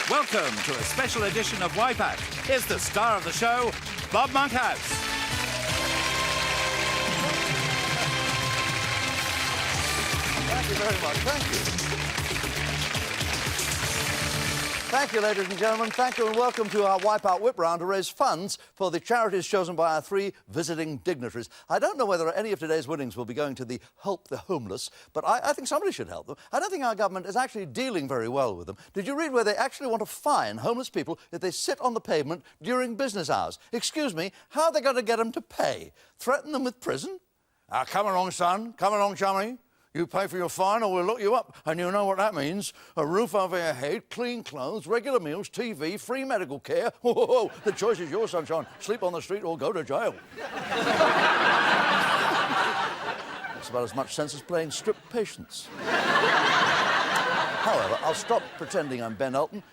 Welcome to a special edition of Wipeout. Here's the star of the show, Bob Monkhouse. Thank you very much. Thank you. Thank you, ladies and gentlemen. Thank you and welcome to our Wipeout Whip Round to raise funds for the charities chosen by our 3 visiting dignitaries. I don't know whether any of today's winnings will be going to the Help the Homeless, but I think somebody should help them. I don't think our government is actually dealing very well with them. Did you read where they actually want to fine homeless people if they sit on the pavement during business hours? Excuse me, how are they going to get them to pay? Threaten them with prison? Come along, son. Come along, chummy. You pay for your fine or we'll lock you up. And you know what that means. A roof over your head, clean clothes, regular meals, TV, free medical care. Whoa, the choice is yours, sunshine. Sleep on the street or go to jail. That's about as much sense as playing strip patience. However, I'll stop pretending I'm Ben Elton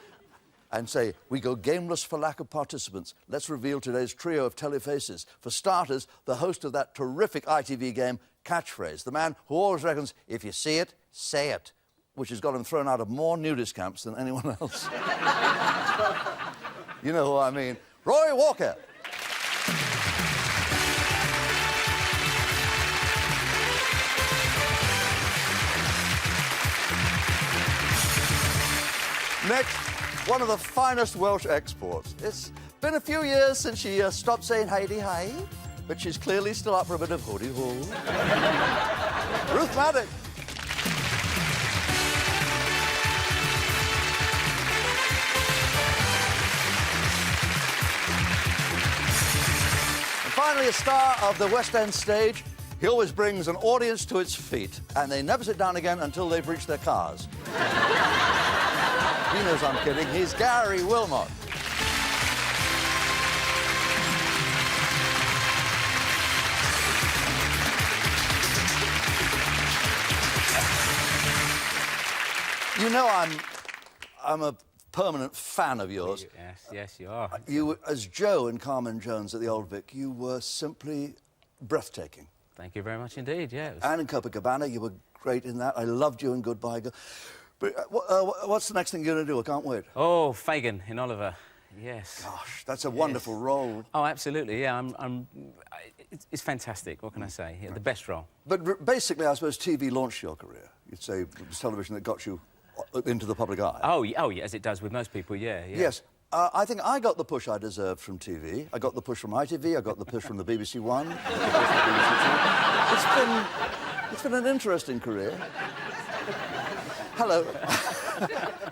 and say, we go gameless for lack of participants. Let's reveal today's trio of telefaces. For starters, the host of that terrific ITV game, Catchphrase, the man who always reckons, if you see it, say it, which has got him thrown out of more nudist camps than anyone else. You know who I mean. Roy Walker. Next, one of the finest Welsh exports. It's been a few years since she stopped saying Heidi-hi, but she's clearly still up for a bit of hooty-hoo. Ruth Maddock. And finally, a star of the West End stage. He always brings an audience to its feet, and they never sit down again until they've reached their cars. He knows I'm kidding. He's Gary Wilmot. You know I'm a permanent fan of yours. Yes, you are. You, as Joe in Carmen Jones at the Old Vic, you were simply breathtaking. Thank you very much indeed, yes. And in Copacabana, you were great in that. I loved you in Goodbye Girl. But what's the next thing you're going to do? I can't wait. Oh, Fagin in Oliver, yes. Gosh, that's a wonderful role. Oh, absolutely, yeah. It's fantastic, what can I say? Yeah, the best role. But basically, I suppose TV launched your career. You'd say it was television that got you into the public eye. Oh, yeah, as it does with most people, yeah. Yes. I think I got the push I deserved from TV. I got the push from ITV. I got the push from the BBC One. The push from BBC Two. It's been an interesting career. Hello.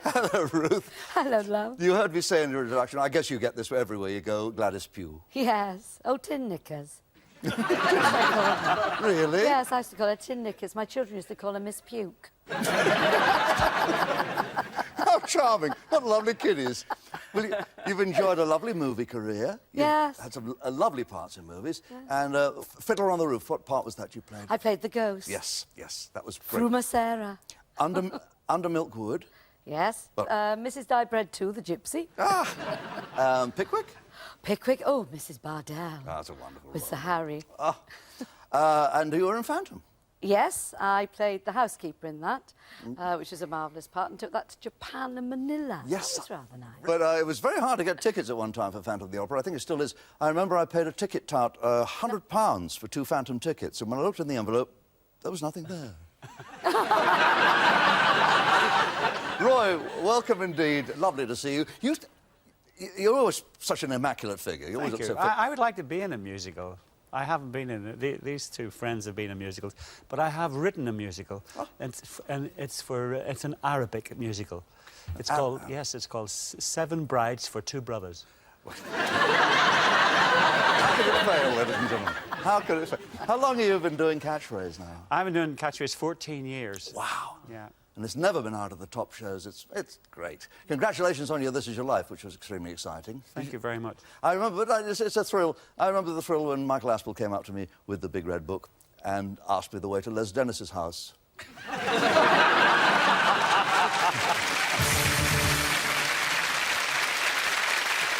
Hello, Ruth. Hello, love. You heard me say in your introduction, I guess you get this everywhere you go, Gladys Pugh. Yes. Oh, tin knickers. Really? Yes, I used to call her tin knickers. My children used to call her Miss Puke. How charming. What lovely kiddies. Well, you've enjoyed a lovely movie career. Yes. You've had some lovely parts in movies. Yes. And Fiddler on the Roof, what part was that you played? I played the ghost. Yes, that was great. Fruma Sarah. Under Milkwood. Yes. Mrs. Diebread too, the gypsy. Pickwick? Pickwick. Oh, Mrs. Bardell. Oh, that's a wonderful With role. Sir Harry. And you were in Phantom? Yes, I played the housekeeper in that, which is a marvellous part, and took that to Japan and Manila. Yes. That was rather nice. But it was very hard to get tickets at one time for Phantom of the Opera. I think it still is. I remember I paid a ticket tout £100 for 2 Phantom tickets, and when I looked in the envelope, there was nothing there. Roy, welcome indeed. Lovely to see you. You're always such an immaculate figure. You always Thank look you. so fit. I would like to be in a musical. I haven't been in it. These 2 friends have been in musicals, but I have written a musical, and it's an Arabic musical. It's called it's called 7 Brides for 2 Brothers. How could it fail, ladies and gentlemen? How could it fail? How long have you been doing Catchphrase now? I've been doing Catchphrase 14 years. Wow. Yeah. And it's never been out of the top shows. It's great. Congratulations on your This Is Your Life, which was extremely exciting. Thank you very much. I remember, but it's a thrill. I remember the thrill when Michael Aspel came up to me with the big red book and asked me the way to Les Dennis's house.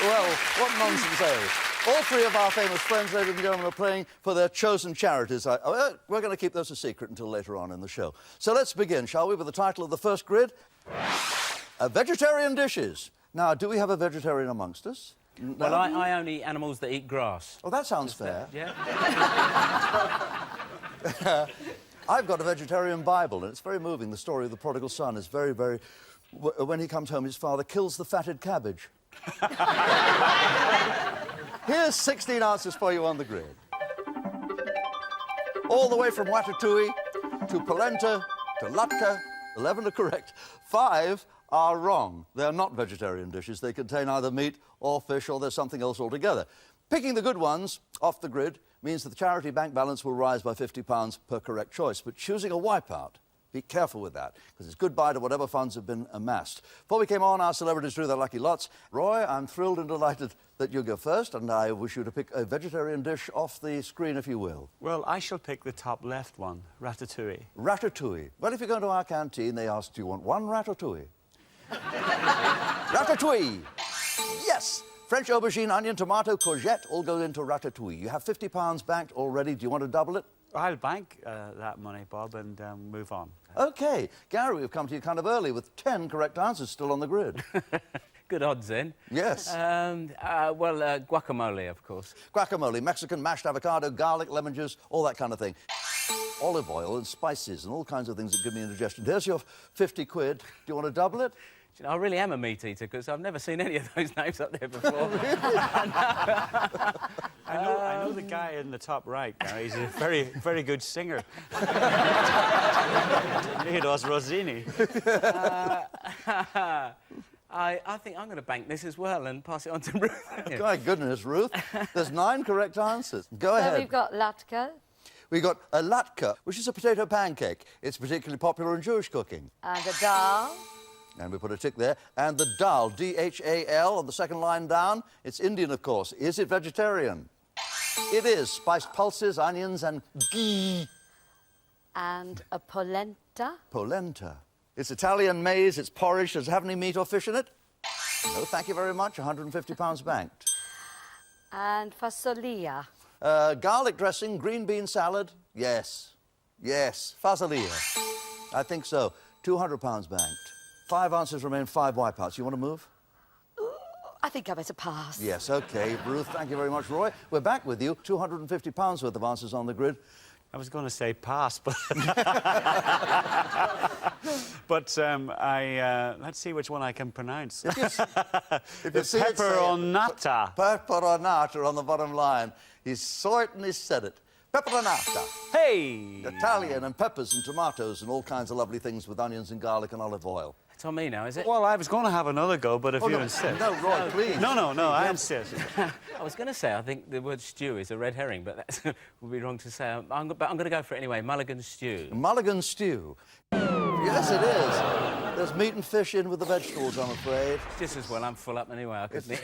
Well, what nonsense, eh? All 3 of our famous friends, ladies and gentlemen, are playing for their chosen charities. We're going to keep those a secret until later on in the show. So let's begin, shall we, with the title of the first grid? Vegetarian dishes. Now, do we have a vegetarian amongst us? Well, No? I only eat animals that eat grass. Oh, that sounds fair. Yeah? I've got a vegetarian Bible, and it's very moving. The story of the prodigal son is very, very... When he comes home, his father kills the fatted cabbage. Here's 16 answers for you on the grid. All the way from ratatouille to polenta to latka, 11 are correct. 5 are wrong. They're not vegetarian dishes. They contain either meat or fish, or there's something else altogether. Picking the good ones off the grid means that the charity bank balance will rise by £50 per correct choice. But choosing a wipeout, be careful with that, because it's goodbye to whatever funds have been amassed. Before we came on, our celebrities drew their lucky lots. Roy, I'm thrilled and delighted that you go first, and I wish you to pick a vegetarian dish off the screen, if you will. Well, I shall pick the top left one, ratatouille. Ratatouille. Well, if you go to our canteen, they ask, do you want one ratatouille? Ratatouille! Yes! French aubergine, onion, tomato, courgette all go into ratatouille. You have £50 banked already. Do you want to double it? I'll bank that money, Bob, and move on. OK. Gary, we've come to you kind of early with 10 correct answers still on the grid. Good odds, then. Yes. Guacamole, of course. Guacamole, Mexican, mashed avocado, garlic, lemon juice, all that kind of thing. Olive oil and spices and all kinds of things that give me indigestion. Here's your 50 quid. Do you want to double it? You know, I really am a meat eater, because I've never seen any of those names up there before. I know the guy in the top right, Gary. He's a very, very good singer. He does Rossini. I think I'm going to bank this as well and pass it on to Ruth. My goodness, Ruth. There's 9 correct answers. Go So ahead. we've got latka We've got a latka, which is a potato pancake. It's particularly popular in Jewish cooking. and a dal. And we put a tick there. And the dal, D-H-A-L, on the second line down. It's Indian, of course. Is it vegetarian? It is. Spiced pulses, onions, and ghee. And a polenta. Polenta. It's Italian maize, it's porridge. Does it have any meat or fish in it? No, thank you very much. £150 banked. And fasolia. Garlic dressing, green bean salad. Yes. Yes. Fasolia. I think so. £200 banked. 5 answers remain, 5 wipeouts. You want to move? I think I better pass. Yes, OK. Ruth, thank you very much, Roy. We're back with you. £250 worth of answers on the grid. I was going to say pass, but... but let's see which one I can pronounce. If you The see it, say it. pepperonata. Pepperonata on the bottom line. He's certainly said it. Pepperonata. Hey! Italian and peppers and tomatoes and all kinds of lovely things with onions and garlic and olive oil. It's on me now, is it? Well, I was going to have another go, but if you insist... No, Roy, please. No, I insist. I was going to say, I think the word stew is a red herring, but that would be wrong to say. But I'm going to go for it anyway. Mulligan stew. Mulligan stew. Yes, it is. There's meat and fish in with the vegetables, I'm afraid. Just as well, I'm full up anyway. I couldn't eat.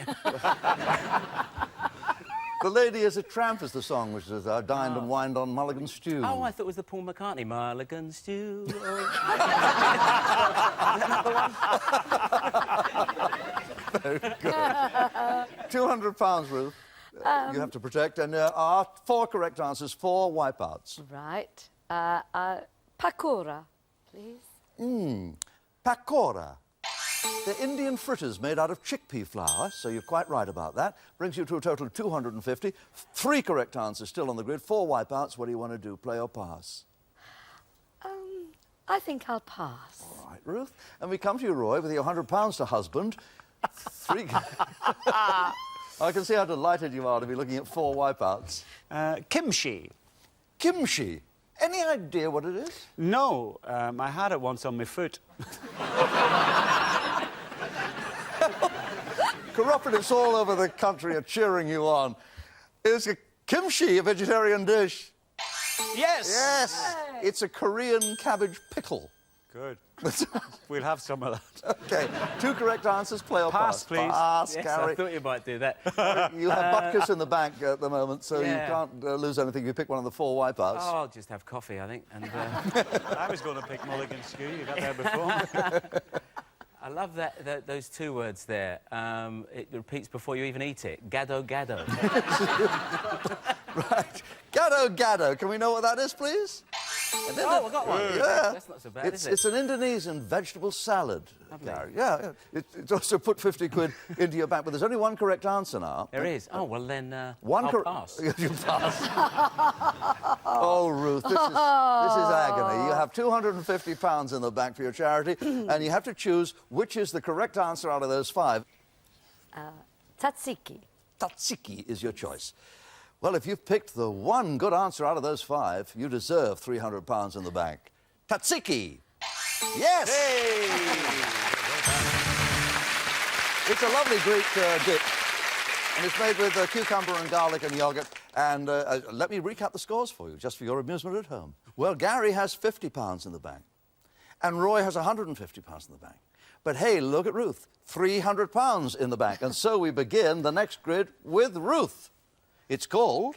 The Lady is a Tramp is the song, which is dined and wined on Mulligan stew. Oh, I thought it was the Paul McCartney Mulligan stew. Very good. £200, Ruth. You have to protect. And our 4 correct answers, 4 wipeouts. Right. Pakora, please. Pakora. They're Indian fritters made out of chickpea flour, so you're quite right about that. Brings you to a total of 250. 3 correct answers still on the grid, 4 wipeouts. What do you want to do, play or pass? I think I'll pass. All right, Ruth. And we come to you, Roy, with your £100 to husband. 3... I can see how delighted you are to be looking at 4 wipeouts. Kimchi. Kimchi. Any idea what it is? No, I had it once on my foot. Cooperatives all over the country are cheering you on. Is kimchi a vegetarian dish? Yes! Yes! Hey. It's a Korean cabbage pickle. Good. We'll have some of that. OK, 2 correct answers, play or pass. Pass, please. Pass, Yes, Gary. I thought you might do that. You have butkus in the bank at the moment, so Yeah. you can't lose anything if you pick one of the 4 wipeouts. Oh, I'll just have coffee, I think. And I was going to pick Mulligan stew. You got there before. I love those 2 words there. It repeats before you even eat it. Gado, gado. Right. Gado, gado. Can we know what that is, please? Oh, I got one. Yeah. That's not so bad, is it? It's an Indonesian vegetable salad, Gary. Yeah. It's also put 50 quid into your bank, but there's only one correct answer now. There is. Oh, well, then I'll pass. You pass. Oh, Ruth, this is agony. You have £250 in the bank for your charity, and you have to choose which is the correct answer out of those 5. Tzatziki. Tzatziki is your choice. Well, if you've picked the one good answer out of those 5, you deserve £300 in the bank. Tzatziki! Yes! Hey! It's a lovely Greek dip, and it's made with cucumber and garlic and yoghurt. And let me recap the scores for you, just for your amusement at home. Well, Gary has £50 in the bank, and Roy has £150 in the bank. But hey, look at Ruth, £300 in the bank. And so we begin the next grid with Ruth. It's called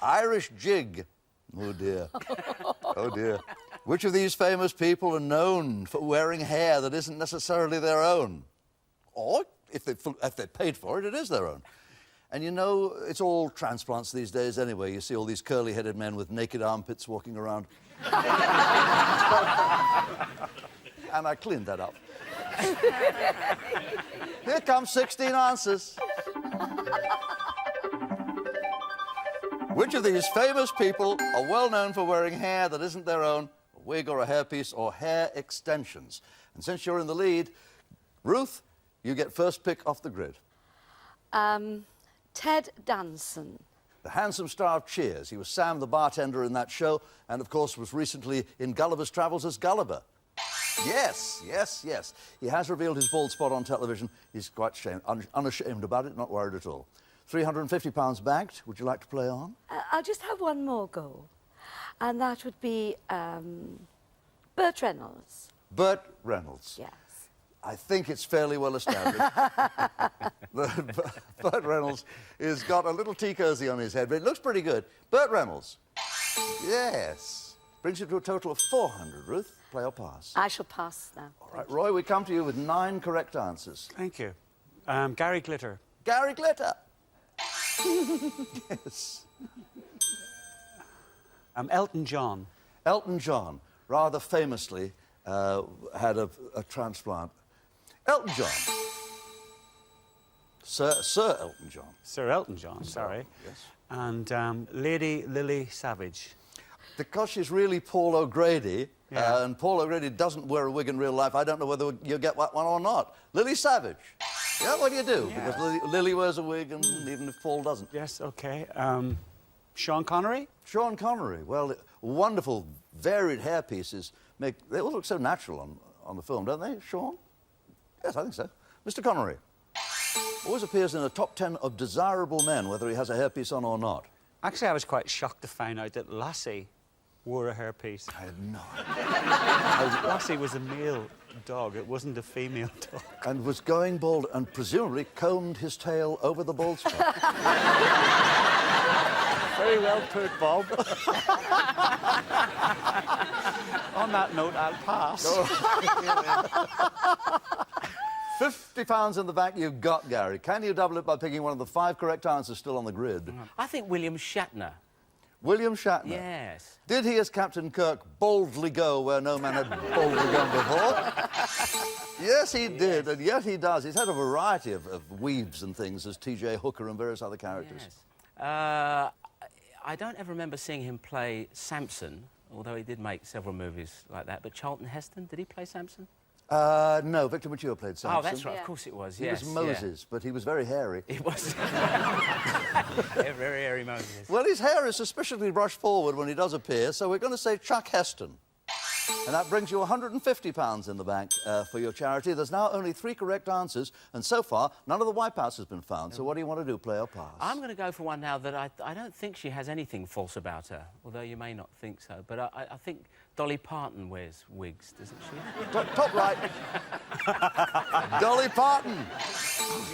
Irish Jig. Oh, dear. Oh, dear. Which of these famous people are known for wearing hair that isn't necessarily their own? Or, if they paid for it, it is their own. And you know, it's all transplants these days anyway. You see all these curly-headed men with naked armpits walking around. And I cleaned that up. Here come 16 answers. Which of these famous people are well known for wearing hair that isn't their own, a wig or a hairpiece or hair extensions? And since you're in the lead, Ruth, you get first pick off the grid. Ted Danson. The handsome star of Cheers. He was Sam the bartender in that show, and of course was recently in Gulliver's Travels as Gulliver. Yes. He has revealed his bald spot on television. He's quite unashamed about it, not worried at all. £350 banked. Would you like to play on? I'll just have one more go. And that would be Burt Reynolds. Burt Reynolds. Yes. I think it's fairly well established. Burt Reynolds has got a little tea cozy on his head, but it looks pretty good. Burt Reynolds. Yes. Brings you to a total of 400, Ruth. Play or pass? I shall pass now. All right, Roy, we come to you with 9 correct answers. Thank you. Gary Glitter. Gary Glitter. Yes. Elton John. Elton John, rather famously, had a transplant. Elton John. Sir Elton John. Sir Elton John, sorry. Yes. And Lady Lily Savage. Because she's really Paul O'Grady, Yeah. and Paul O'Grady doesn't wear a wig in real life, I don't know whether you get one or not. Lily Savage. Yeah, what do you do? Yeah. Because Lily wears a wig, and even if Paul doesn't. Yes, OK. Sean Connery? Sean Connery. Well, wonderful, varied hair pieces. They all look so natural on the film, don't they, Sean? Yes, I think so. Mr. Connery. Always appears in the top 10 of desirable men, whether he has a hairpiece on or not. Actually, I was quite shocked to find out that Lassie wore a hairpiece. I had no idea. Lassie was a male dog. It wasn't a female dog. And was going bald and presumably combed his tail over the bald spot. Very well put, Bob. On that note, I'll pass. £50 in the bank you've got, Gary. Can you double it by picking one of the 5 correct answers still on the grid? I think William Shatner. William Shatner. Yes. Did he, as Captain Kirk, boldly go where no man had boldly gone before? Yes, he did, and yet he does. He's had a variety of weaves and things as T.J. Hooker and various other characters. Yes. I don't ever remember seeing him play Samson, although he did make several movies like that. But Charlton Heston, did he play Samson? No, Victor Mature played Samson. Oh, that's right. Yeah. Of course it was. He Yes. was Moses, but he was very hairy. It was. Yeah, very hairy Moses. Well, his hair is suspiciously brushed forward when he does appear, so we're going to say Chuck Heston. And that brings you £150 in the bank for your charity. There's now only 3 correct answers, and so far, none of the wipeouts has been found. So what do you want to do, play or pass? I'm going to go for one now that I don't think she has anything false about her, although you may not think so. But I think Dolly Parton wears wigs, doesn't she? Top right. Dolly Parton.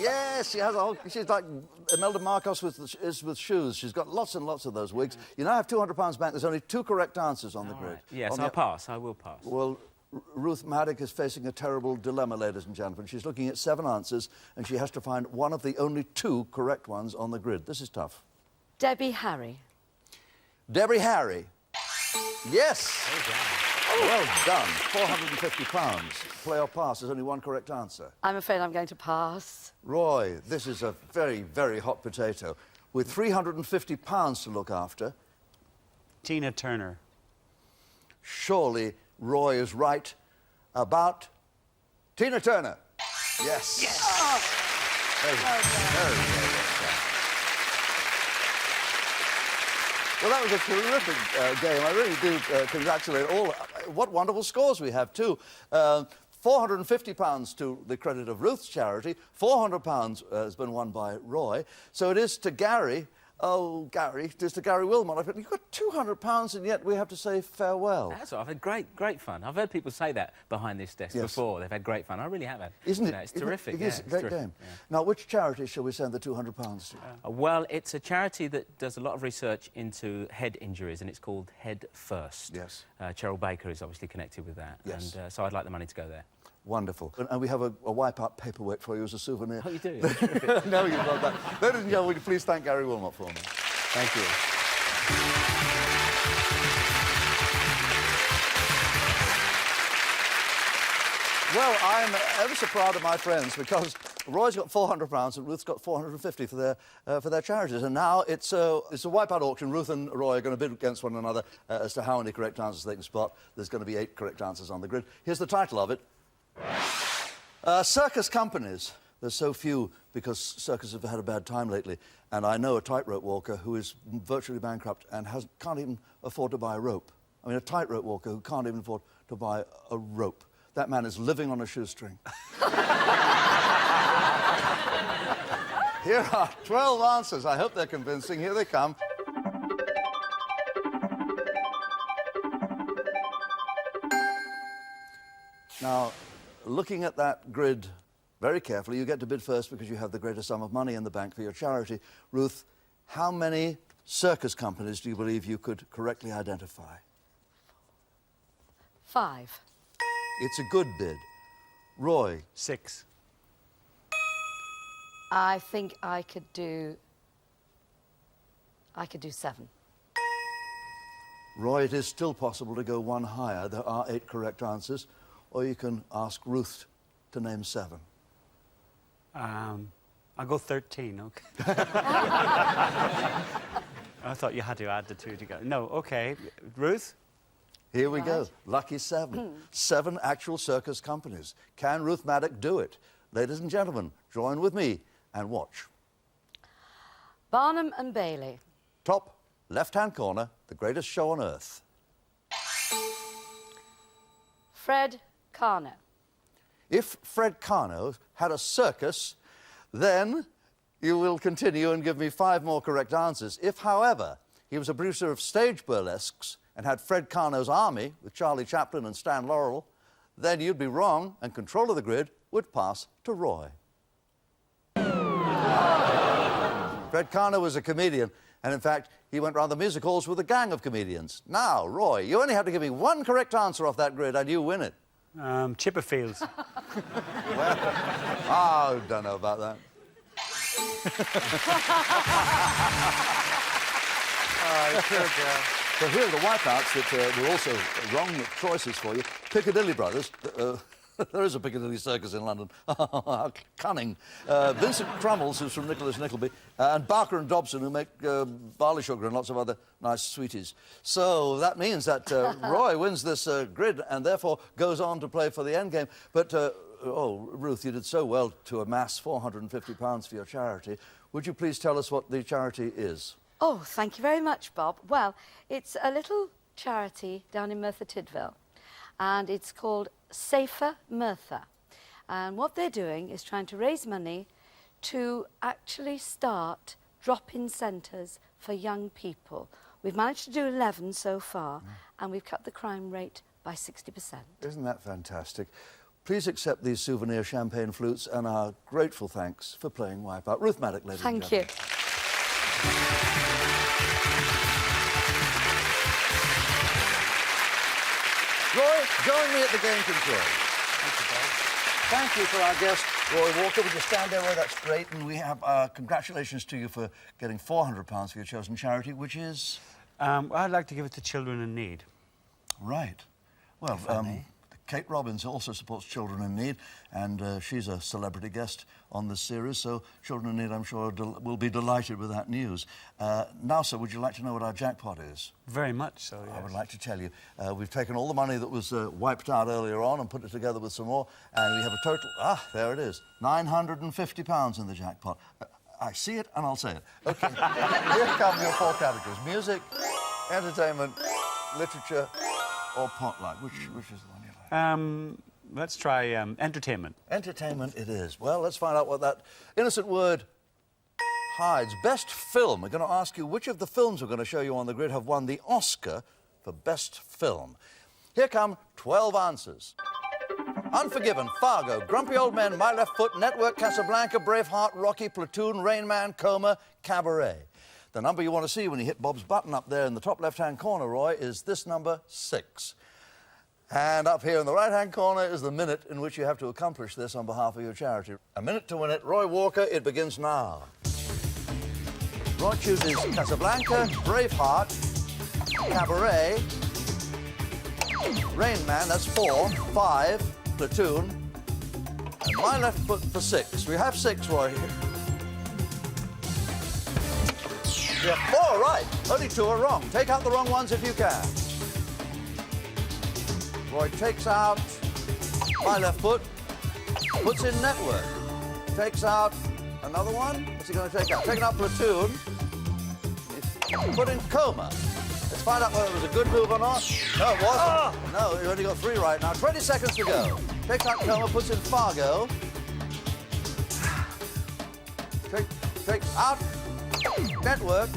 Yes, she has a whole... She's like Imelda Marcos with shoes. She's got lots and lots of those wigs. You now have £200 back. There's only 2 correct answers on the grid. Right. Yes, On I'll the- pass. I will pass. Well, Ruth Maddock is facing a terrible dilemma, ladies and gentlemen. She's looking at 7 answers, and she has to find one of the only 2 correct ones on the grid. This is tough. Debbie Harry. Debbie Harry. Yes. Well done. £450. Play or pass. There's only one correct answer. I'm afraid I'm going to pass. Roy, this is a very, very hot potato. With £350 to look after, Tina Turner. surely Roy is right about Tina Turner. Yes. Yes. Very, very, very well done. Well, that was a terrific game. I really do congratulate all. What wonderful scores we have, too. £450 to the credit of Ruth's charity. £400 has been won by Roy. So it is to Gary. Oh, Gary, it is to Gary Wilmot. You've got £200 and yet we have to say farewell. That's all. I've had great fun. I've heard people say that behind this desk before. They've had great fun. I really have had. Isn't it? It's terrific. It is a great game. Yeah. Now, which charity shall we send the £200 to? Well, it's a charity that does a lot of research into head injuries, and it's called Head First. Yes. Cheryl Baker is obviously connected with that. Yes. And so I'd like the money to go there. Wonderful. And we have a Wipeout paperweight for you as a souvenir. Oh, you do? No, you've got that. Ladies and gentlemen, would you please thank Gary Wilmot for me? Thank you. Well, I'm ever so proud of my friends because Roy's got £400 and Ruth's got £450 for their charities. And now it's a Wipeout auction. Ruth and Roy are going to bid against one another as to how many correct answers they can spot. There's going to be 8 correct answers on the grid. Here's the title of it. Circus companies. There's so few because Circus have had a bad time lately. And I know a tightrope walker who is virtually bankrupt and can't even afford to buy a rope. I mean, a tightrope walker who can't even afford to buy a rope. That man is living on a shoestring. Here are 12 answers. I hope they're convincing. Here they come. Now, looking at that grid very carefully, you get to bid first because you have the greatest sum of money in the bank for your charity. Ruth, how many circus companies do you believe you could correctly identify? 5. It's a good bid. Roy? 6. I think I could do 7. Roy, it is still possible to go one higher. There are 8 correct answers. Or you can ask Ruth to name 7. I'll go 13, OK? I thought you had to add the 2 together. No, OK. Ruth? Here we go. Lucky 7. 7 actual circus companies. Can Ruth Maddock do it? Ladies and gentlemen, join with me and watch. Barnum and Bailey. Top left-hand corner, the greatest show on earth. Fred Carno. If Fred Carno had a circus, then you will continue and give me 5 more correct answers. If, however, he was a producer of stage burlesques and had Fred Carno's army with Charlie Chaplin and Stan Laurel, then you'd be wrong and control of the grid would pass to Roy. Fred Carno was a comedian, and in fact, he went round the music halls with a gang of comedians. Now, Roy, you only have to give me 1 correct answer off that grid and you win it. Chipperfields. Well, I don't know about that. So here are the wipeouts that were also wrong choices for you. Piccadilly Brothers. There is a Piccadilly Circus in London. How cunning. Vincent Crummels, who's from Nicholas Nickleby, and Barker and Dobson, who make barley sugar and lots of other nice sweeties. So that means that Roy wins this grid and therefore goes on to play for the endgame. But, oh, Ruth, you did so well to amass £450 for your charity. Would you please tell us what the charity is? Oh, thank you very much, Bob. Well, it's a little charity down in Merthyr Tydfil, and it's called Safer Merthyr. And what they're doing is trying to raise money to actually start drop-in centres for young people. We've managed to do 11 so far, and we've cut the crime rate by 60%. Isn't that fantastic? Please accept these souvenir champagne flutes and our grateful thanks for playing Wipeout. Ruth Maddock, ladies and gentlemen. Thank you. Roy, join me at the game control. Thank you for our guest, Roy Walker. Would you stand there, Roy? That's great. And we have congratulations to you for getting £400 for your chosen charity, which is... I'd like to give it to children in need. Right. Well, Kate Robbins also supports Children in Need, and she's a celebrity guest on this series, so Children in Need, I'm sure, will be delighted with that news. Now, sir, would you like to know what our jackpot is? Very much so, yes. I would like to tell you. We've taken all the money that was wiped out earlier on and put it together with some more, and we have a total... there it is. £950 in the jackpot. I see it, and I'll say it. OK, here come your 4 categories. Music, entertainment, literature, or potluck. Which is the one you like? Let's try entertainment. Entertainment it is. Well, let's find out what that innocent word hides. Best film. We're going to ask you which of the films we're going to show you on the grid have won the Oscar for Best Film. Here come 12 answers. Unforgiven, Fargo, Grumpy Old Men, My Left Foot, Network, Casablanca, Braveheart, Rocky, Platoon, Rain Man, Coma, Cabaret. The number you want to see when you hit Bob's button up there in the top left-hand corner, Roy, is this number 6. And up here in the right-hand corner is the minute in which you have to accomplish this on behalf of your charity. A minute to win it. Roy Walker, it begins now. Roy chooses Casablanca, Braveheart, Cabaret, Rain Man, that's 4, 5, Platoon, and My Left Foot for 6. We have 6, Roy. You have 4 right. Only 2 are wrong. Take out the wrong ones if you can. Roy takes out My Left Foot, puts in Network. Takes out another one. What's he going to take out? Taking out Platoon. He's put in Coma. Let's find out whether it was a good move or not. No, it wasn't. No, you only got 3 right now. 20 seconds to go. Takes out Coma, puts in Fargo. Takes out Network.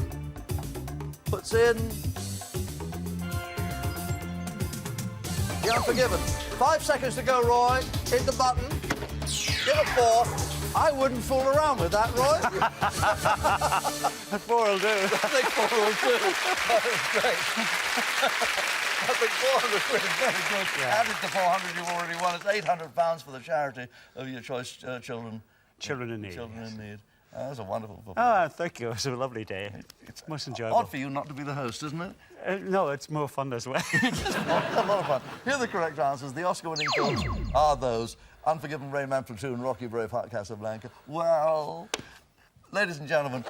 Puts in The Unforgiven. 5 seconds to go, Roy. Hit the button. Give it 4. I wouldn't fool around with that, Roy. 4 will do. I think 4 will do. That is great. I think 400 quid is very good. Yeah. Added to 400 you've already won. It's £800 for the charity of your choice, Children in Need. Children in Need. That was a wonderful performance. Oh, thank you. It was a lovely day. It's most enjoyable. Odd for you not to be the host, isn't it? No, it's more fun this way. It's a lot of fun. Here are the correct answers. The Oscar-winning films are those: Unforgiven, Rain Man, Platoon, Rocky, Braveheart, Casablanca. Well, ladies and gentlemen,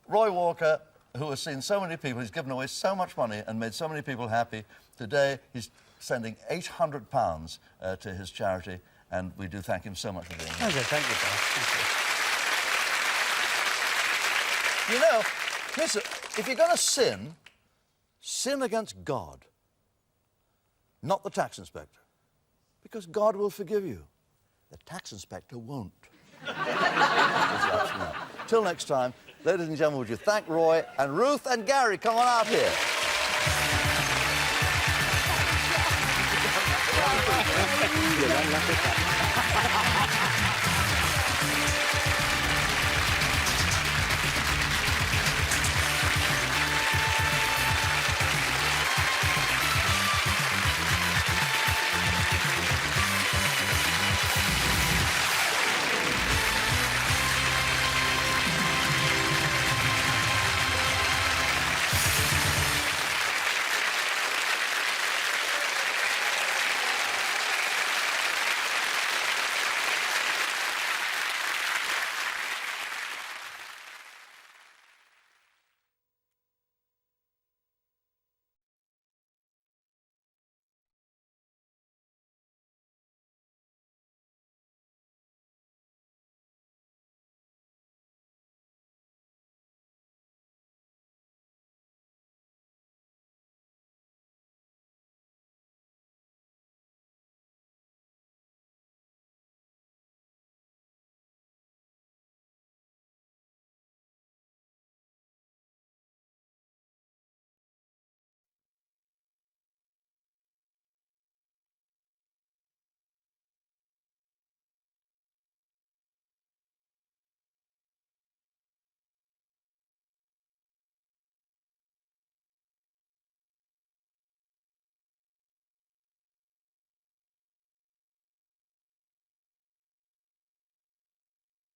Roy Walker, who has seen so many people, he's given away so much money and made so many people happy. Today, he's sending £800 to his charity, and we do thank him so much for doing that. Okay, thank you, Bob. Thank you. You know, listen, if you're going to sin against God, not the tax inspector, because God will forgive you. The tax inspector won't. Till next time, ladies and gentlemen, would you thank Roy and Ruth and Gary? Come on out here.